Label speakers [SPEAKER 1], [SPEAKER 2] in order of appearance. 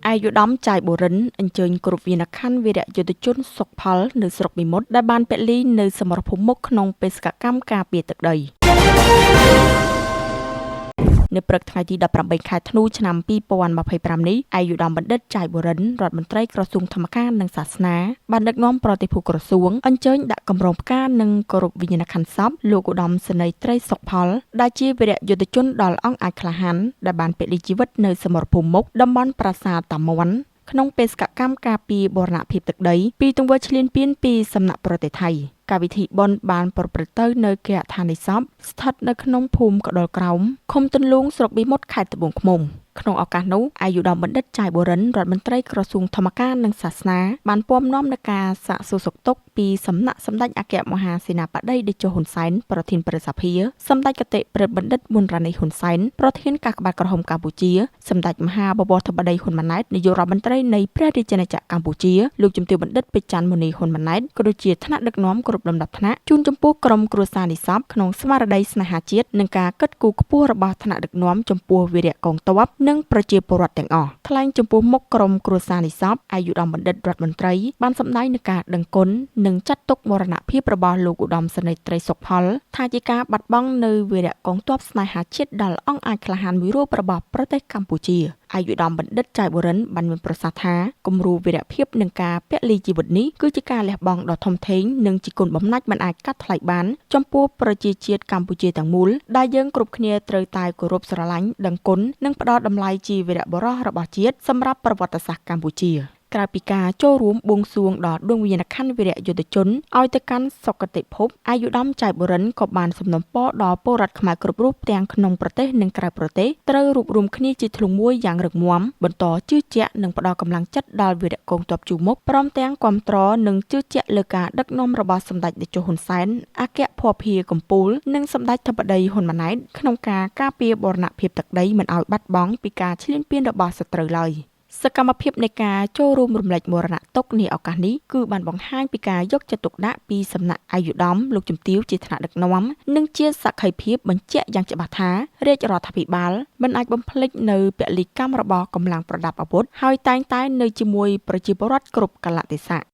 [SPEAKER 1] អាយុដំចាយបូរិនអញ្ជើញគ្រប់វិញ្ញាណក្ខន្ធវីរយុទ្ធជនសុកផលនៅស្រុកមីមុតដែលបានពលីនៅសមរភូមិមុខក្នុងបេសកកម្មការពារទឹកដីនៅព្រឹកថ្ងៃទី18ខែធ្នូឆ្នាំ2025នេះអាយុដំបណ្ឌិតចាយបូរិនរដ្ឋមន្ត្រីក្រសួងធម្មការនិងសាសនាបានដឹកនាំប្រតិភូក្រសួងអញ្ជើញដាក់កម្រងផ្កានិងគោរពវិញ្ញាណក្ខន្ធសពលោកឧត្តមសេនីយ៍ត្រីសុកផលដែលជាវីរយុទ្ធជនដ៏អង់អាចក្លាហានដែលបានពលីជីវិតនៅសមរភូមិមុខតំបន់ប្រាសាទតាមាន់ក្នុងបេសកកម្មការពារបូរណភាពទឹកដីពីទង្វើឈ្លានពានពីសំណាក់ប្រទេសថៃការវិធីបុណ្យបានប្រព្រឹត្តទៅនៅគេហដ្ឋាននៃសពស្ថិតនៅក្នុងភូមិកដុលក្រោមឃុំទន្លូងស្រុកមីមុតខេត្តត្បូងឃ្មុំក្នុងឱកាសនោះអាយុដំបណ្ឌិតចាយបូរិនរដ្ឋមន្ត្រីក្រសួងធម្មការនិងសាសនាបានពំនាំនឹងការសាកសួរសុខទុក្ខពីសំណាក់សម្ដេចអគ្គមហាសេនាបតីតេជោហ៊ុនសែនប្រធានព្រឹទ្ធសភាសម្ដេចគតិប្រិទ្ធបណ្ឌិតប៊ុនរ៉ានីហ៊ុនសែនប្រធានកាកបាទក្រហមកម្ពុជាសម្ដេចមហាបវរធិបតីហ៊ុនម៉ាណែតនាយករដ្ឋមន្ត្រីនៃព្រះរាជាណាចក្រកម្ពុជាលោកជំទាវបណ្ឌិតពេជ្រច័ន្ទមុនីហ៊ុនម៉ាណែតក៏ដូចជាថ្នាក់ដឹកនាំគ្រប់លំដាប់ថ្នាក់ជូនចំពោះក្រុមគ្រួសារនិសពក្នុងស្មារតីស្នេហាជាតិនិងការកិត្តគូខ្ពស់របស់ថ្នាក់ដឹកនាំចំពោះវីរៈកងទ័ពនិងប្រជាពលរដ្ឋទាំងអស់ថ្លែងចំពោះមុខក្រុមគ្រួសារនិសពអាយុដំបណ្ឌិតរដ្ឋមន្ត្រីបានសម្ដែងនឹងការដឹងគុណនិងចាត់ទុកមរណភាពរបស់លោកឧត្តមសេនីយ៍ត្រីសុកផលថាជាការបាត់បង់នៅវីរៈកងទ័ពស្នេហាជាតិដ៏អង់អាចក្លាហានមួយរូបរបស់ប្រទេសកម្ពុជាអាយុដំបណ្ឌិតចាយបូរិនបានមានប្រសាសន៍ថាគំរូវីរភាពនិងការពលីជីវិតនេះគឺជាការលះបង់ដ៏ធំធេងនិងជាគុណបំណាច់មិនអាចកាត់ថ្លៃបានចំពោះប្រជាជាតិកម្ពុជាទាំងមូលដែលយើងគ្រប់គ្នាត្រូវតែគោរពស្រឡាញ់ដឹងគុណនិងផ្ដល់តម្លៃជាវីរបុរសរបស់ជាតិសម្រាប់ប្រវត្តិសាស្ត្រកម្ពុជាក្រៅពីការចូលរួមបួងសួងដល់ដួងវិញ្ញាណក្ខន្ធវីរយុទ្ធជនឲ្យទៅកាន់សុគតិភពអាយុដំចាយបូរិនក៏បានសំណូមពរដល់ពលរដ្ឋខ្មែរគ្រប់រូបទាំងក្នុងប្រទេសនិងក្រៅប្រទេសត្រូវរួបរวมគ្នាជាធ្លុងមួយយ៉ាងរឹងមាំបន្តជឿជាក់និងផ្ដល់កម្លាំងចិត្តដល់វីរកងទ័ពជូមុខព្រមទាំងគាំទ្រនិងជឿជាក់លើការដឹកនាំរបស់សម្ដេចតេជោហ៊ុនសែនអគ្គភ័ព្វកំពូលនិងសម្ដេចធិបតីហ៊ុនម៉ាណែតក្នុងការការពារបូរណភាពទឹកដីមិនឲ្យបាត់បង់ពីការឈ្លានពានរបស់សត្រូវឡើយសកម្មភាពនៃការចូលរួមរំលែកមរណទុក្ខនាឱកាសនេះគឺបានបង្ហាញពីការយកចិត្តទុកដាក់ពីសំណាក់អាយុដំលោកជំទាវជាថ្នាក់ដឹកនាំនិងជាសក្ខីភាពបញ្ជាក់យ៉ាងច្បាស់ថារាជរដ្ឋាភិបាលមិនអាចបំភ្លេចនៅពលីកម្មរបស់កម្លាំងប្រដាប់អាវុធហើយតែងតែនៅជាមួយប្រជាពលរដ្ឋគ្រប់កលៈទេសៈ